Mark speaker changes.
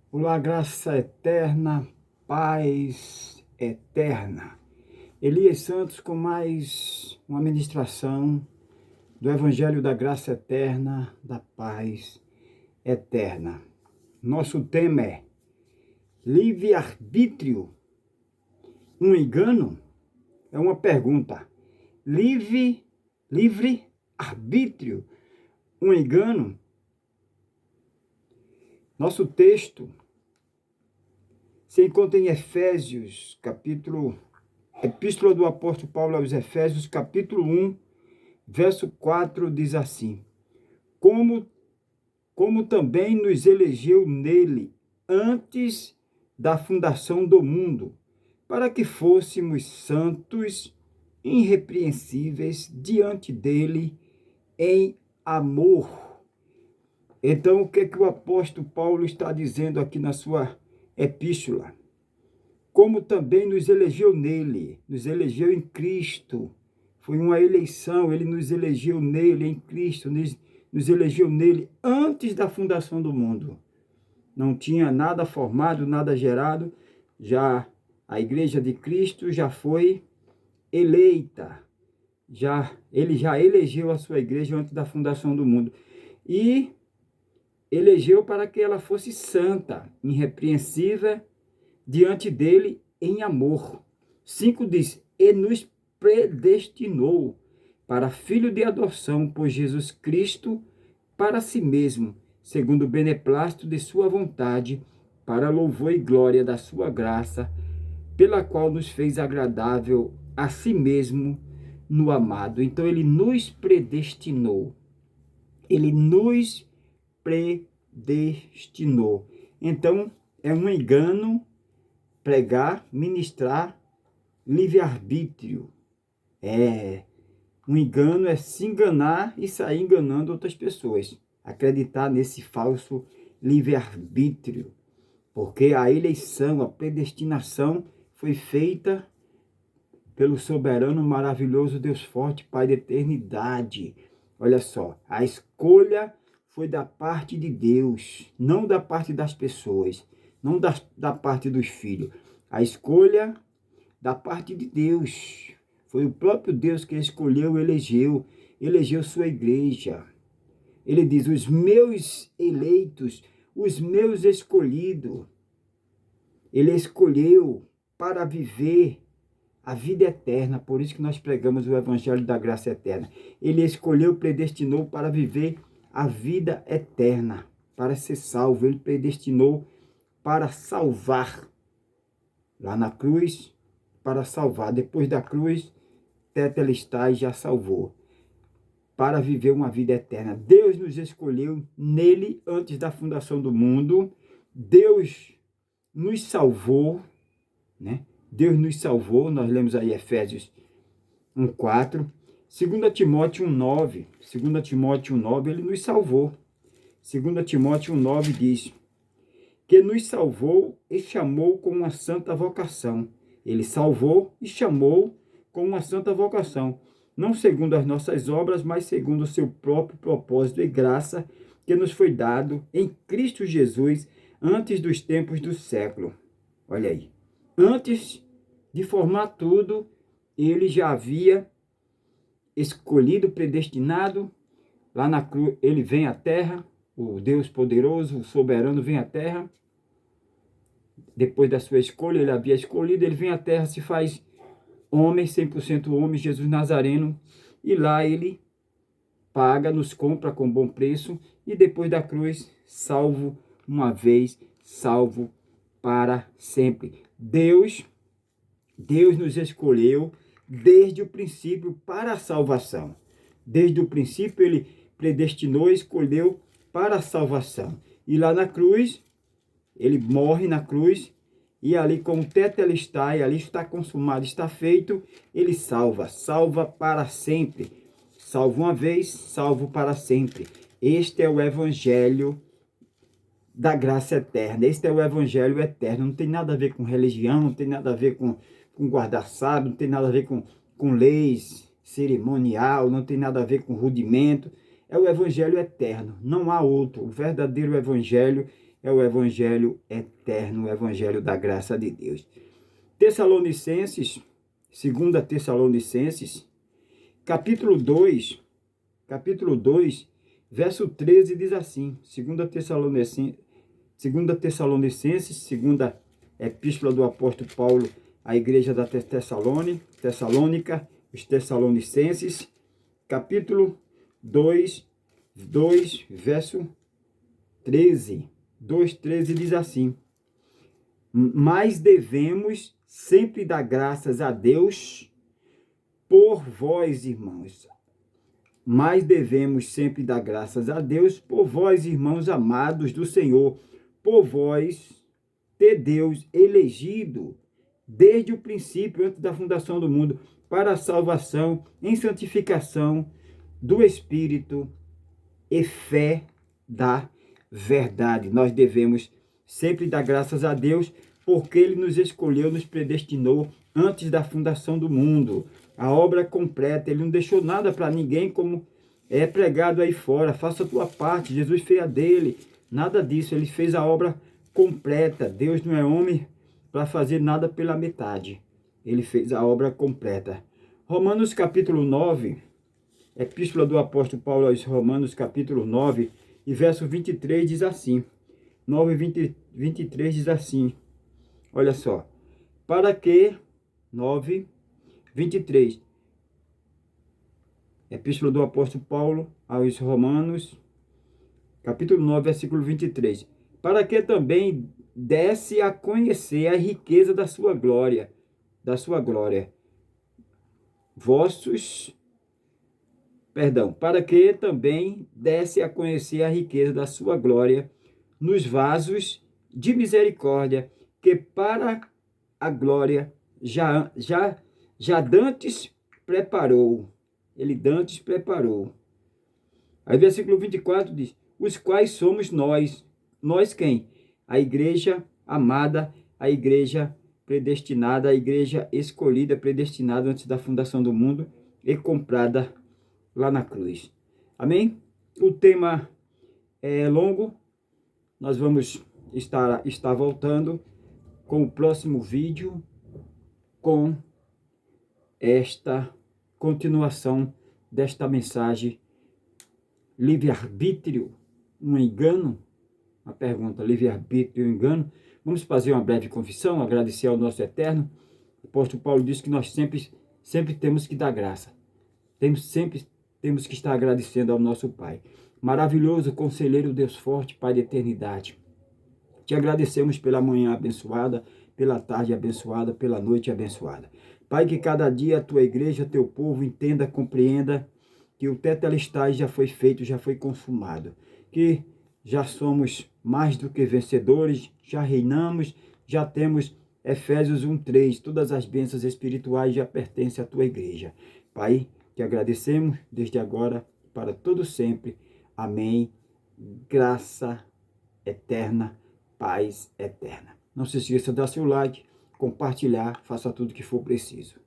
Speaker 1: Olá, graça eterna, paz eterna. Elias Santos com mais uma ministração do Evangelho da Graça Eterna, da Paz Eterna. Nosso tema é livre-arbítrio, um engano? É uma pergunta. Livre-arbítrio, um engano? Nosso texto se encontra em Efésios, Epístola do Apóstolo Paulo aos Efésios, capítulo 1, verso 4, diz assim: Como também nos elegeu nele antes da fundação do mundo, para que fôssemos santos, irrepreensíveis diante dele em amor. Então, o que é que o apóstolo Paulo está dizendo aqui na sua epístola? Como também nos elegeu nele, nos elegeu em Cristo. Foi uma eleição, ele nos elegeu nele, em Cristo, nos elegeu nele antes da fundação do mundo. Não tinha nada formado, nada gerado, já a igreja de Cristo já foi eleita, ele já elegeu a sua igreja antes da fundação do mundo. E elegeu para que ela fosse santa, irrepreensível diante dele em amor. 5 diz: e nos predestinou para filho de adoção por Jesus Cristo para si mesmo, segundo o beneplácito de sua vontade, para louvor e glória da sua graça, pela qual nos fez agradável a si mesmo no amado. Então ele nos predestinou. Ele nos predestinou. Então é um engano pregar, ministrar livre-arbítrio. Um engano é se enganar e sair enganando outras pessoas. Acreditar nesse falso livre-arbítrio. Porque a eleição, a predestinação foi feita pelo soberano, maravilhoso Deus forte, Pai da eternidade. Olha só, a escolha foi da parte de Deus, não da parte das pessoas, não da parte dos filhos. A escolha da parte de Deus. Foi o próprio Deus que escolheu, elegeu sua igreja. Ele diz: os meus eleitos, os meus escolhidos. Ele escolheu para viver a vida eterna. Por isso que nós pregamos o Evangelho da Graça Eterna. Ele escolheu, predestinou para viver a vida eterna, para ser salvo. Ele predestinou para salvar. Lá na cruz, para salvar. Depois da cruz, tetelestai já salvou. Para viver uma vida eterna. Deus nos escolheu nele antes da fundação do mundo. Deus nos salvou, né? Deus nos salvou, nós lemos aí Efésios 1:4, 2 Timóteo 1:9, 2 Timóteo 1:9, ele nos salvou. 2 Timóteo 1:9 diz: que nos salvou e chamou com uma santa vocação. Ele salvou e chamou com uma santa vocação, não segundo as nossas obras, mas segundo o seu próprio propósito e graça que nos foi dado em Cristo Jesus antes dos tempos do século. Olha aí. Antes de formar tudo, ele já havia escolhido, predestinado. Lá na cruz, ele vem à terra, o Deus poderoso, o soberano vem à terra. Depois da sua escolha, ele havia escolhido, ele vem à terra, se faz homem, 100% homem, Jesus Nazareno. E lá ele paga, nos compra com bom preço. E depois da cruz, salvo uma vez, salvo para sempre. Deus nos escolheu desde o princípio para a salvação. Desde o princípio ele predestinou e escolheu para a salvação. E lá na cruz, ele morre na cruz e ali como tetelestai, ali está consumado, está feito, ele salva para sempre. Salvo uma vez, salvo para sempre. Este é o evangelho da graça eterna. Este é o evangelho eterno. Não tem nada a ver com religião, não tem nada a ver com guardar sábado, não tem nada a ver com leis cerimonial, não tem nada a ver com rudimento. É o evangelho eterno. Não há outro. O verdadeiro evangelho é o evangelho eterno, o evangelho da graça de Deus. Tessalonicenses, 2 Tessalonicenses, capítulo 2, verso 13 diz assim, 2 Tessalonicenses, segunda epístola do apóstolo Paulo à igreja da Tessalônica, os Tessalonicenses, capítulo 2, verso 13. 2,13 diz assim: mas devemos sempre dar graças a Deus por vós, irmãos. Mas devemos sempre dar graças a Deus por vós, irmãos amados do Senhor, por vós ter Deus elegido desde o princípio, antes da fundação do mundo, para a salvação em santificação do Espírito e fé da verdade. Nós devemos sempre dar graças a Deus, porque Ele nos escolheu, nos predestinou antes da fundação do mundo. A obra completa, Ele não deixou nada para ninguém como é pregado aí fora. Faça a tua parte, Jesus fez a dele. Nada disso, Ele fez a obra completa. Deus não é homem para fazer nada pela metade. Ele fez a obra completa. Romanos capítulo 9, epístola do apóstolo Paulo aos Romanos capítulo 9, e verso 23 diz assim, 9:23 diz assim, olha só, para que, 9:23, epístola do apóstolo Paulo aos Romanos, capítulo 9, versículo 23, para que também desse a conhecer a riqueza da sua glória, para que também desse a conhecer a riqueza da sua glória nos vasos de misericórdia, que para a glória já dantes preparou. Ele dantes preparou. Aí versículo 24 diz, os quais somos nós. Nós quem? A igreja amada, a igreja predestinada, a igreja escolhida, predestinada antes da fundação do mundo e comprada lá na cruz. Amém? O tema é longo. Nós vamos estar voltando com o próximo vídeo, com esta continuação desta mensagem. Livre-arbítrio, um engano? Uma pergunta, livre-arbítrio, um engano? Vamos fazer uma breve confissão, agradecer ao nosso Eterno. O apóstolo Paulo disse que nós sempre temos que dar graça. Temos que estar agradecendo ao nosso Pai. Maravilhoso, conselheiro, Deus forte, Pai da eternidade. Te agradecemos pela manhã abençoada, pela tarde abençoada, pela noite abençoada. Pai, que cada dia a tua igreja, teu povo, entenda, compreenda que o tetelestai já foi feito, já foi consumado. Que já somos mais do que vencedores, já reinamos, já temos Efésios 1:3. Todas as bênçãos espirituais já pertencem à tua igreja. Pai, te agradecemos desde agora para todo sempre. Amém. Graça eterna, paz eterna. Não se esqueça de dar seu like, compartilhar, faça tudo o que for preciso.